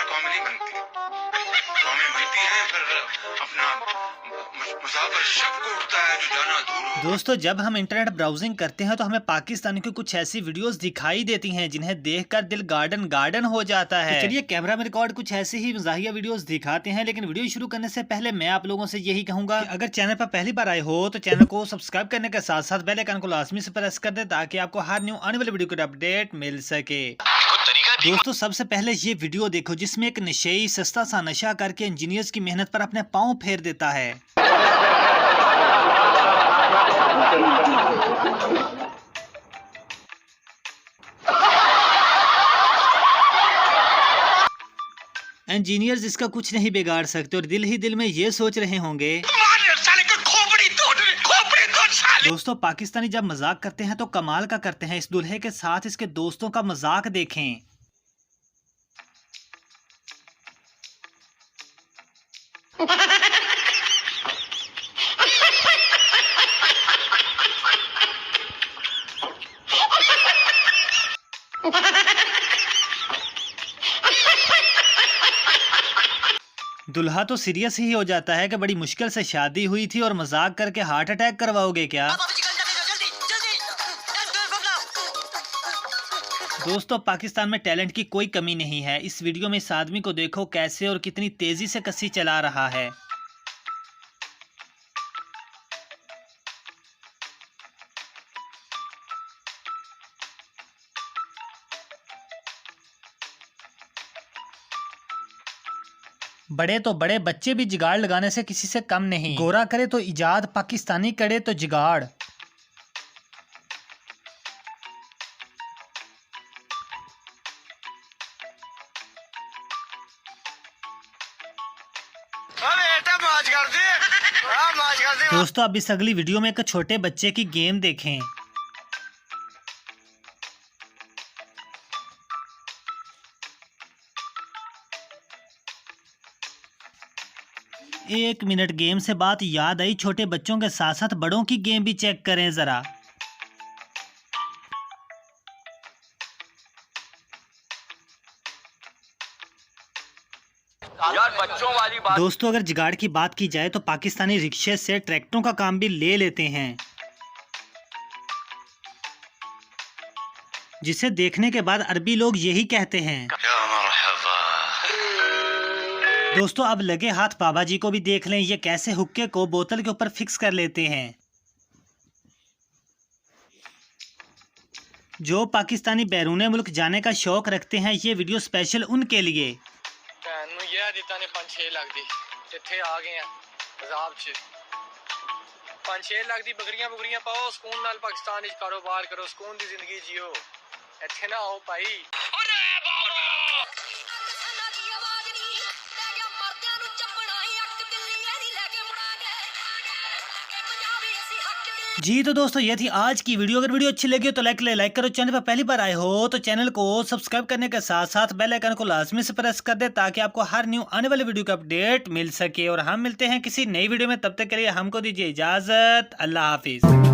बार comedy बनती है, comedy बनती है, फिर अपना मुसाफिर शक को उठता है जो जाना दूर। दोस्तों, जब हम इंटरनेट ब्राउजिंग करते हैं तो हमें पाकिस्तान की कुछ ऐसी वीडियोस दिखाई देती हैं जिन्हें देखकर दिल गार्डन गार्डन हो जाता है। तो चलिए कैमरा में रिकॉर्ड कुछ ऐसे ही मज़ाहिया वीडियोस दिखाते हैं। लेकिन वीडियो शुरू करने से पहले मैं आप लोगों से यही कहूंगा कि अगर चैनल पर पहली बार आए हो तो चैनल को सब्सक्राइब करने के साथ साथ बेल आइकन को लाजमी से प्रेस कर दे ताकि आपको हर न्यू आने वाली वीडियो की अपडेट मिल सके। दोस्तों, सबसे पहले ये वीडियो देखो जिसमें एक नशेई सस्ता सा नशा करके इंजीनियर्स की मेहनत पर अपने पाँव फेर देता है। इंजीनियर्स इसका कुछ नहीं बिगाड़ सकते और दिल ही दिल में ये सोच रहे होंगे दोस्तों, पाकिस्तानी जब मजाक करते हैं तो कमाल का करते हैं। इस दूल्हे के साथ इसके दोस्तों का मजाक देखें। दुल्हा तो सीरियस ही हो जाता है कि बड़ी मुश्किल से शादी हुई थी और मजाक करके हार्ट अटैक करवाओगे क्या? दोस्तों, पाकिस्तान में टैलेंट की कोई कमी नहीं है। इस वीडियो में इस आदमी को देखो कैसे और कितनी तेजी से कस्सी चला रहा है। बड़े तो बड़े बच्चे भी जुगाड़ लगाने से किसी से कम नहीं। गोरा करे तो इजाद, पाकिस्तानी करे तो जुगाड़। दोस्तों, अब इस अगली वीडियो में एक छोटे बच्चे की गेम देखें। एक मिनट, गेम से बात याद आई, छोटे बच्चों के साथ साथ बड़ों की गेम भी चेक करें जरा। यार बच्चों वाली बात। दोस्तों, अगर जुगाड़ की बात की जाए तो पाकिस्तानी रिक्शे से ट्रैक्टरों का काम भी ले लेते हैं, जिसे देखने के बाद अरबी लोग यही कहते हैं। दोस्तों, अब लगे हाथ बाबा जी को भी देख लें, ये कैसे हुक्के को बोतल के ऊपर फिक्स कर लेते हैं। जो पाकिस्तानी बैरूने मुल्क जाने का शौक रखते हैं, ये वीडियो स्पेशल उनके लिए। ने 5-6 लाख दी इत्थे आ गए हैं पंजाब च। 5-6 लाख दी बकरियां पाओ, सुकून नाल पाकिस्तान च कारोबार करो, सुकून दी जिंदगी जियो। इत्थे ना आओ भाई। जी तो दोस्तों, ये थी आज की वीडियो। अगर वीडियो अच्छी लगी हो तो लाइक करो। चैनल पर पहली बार आए हो तो चैनल को सब्सक्राइब करने के साथ साथ बेल आइकन को लाजमी से प्रेस कर दे ताकि आपको हर न्यू आने वाली वीडियो का अपडेट मिल सके। और हम मिलते हैं किसी नई वीडियो में, तब तक के लिए हमको दीजिए इजाजत। अल्लाह हाफिज।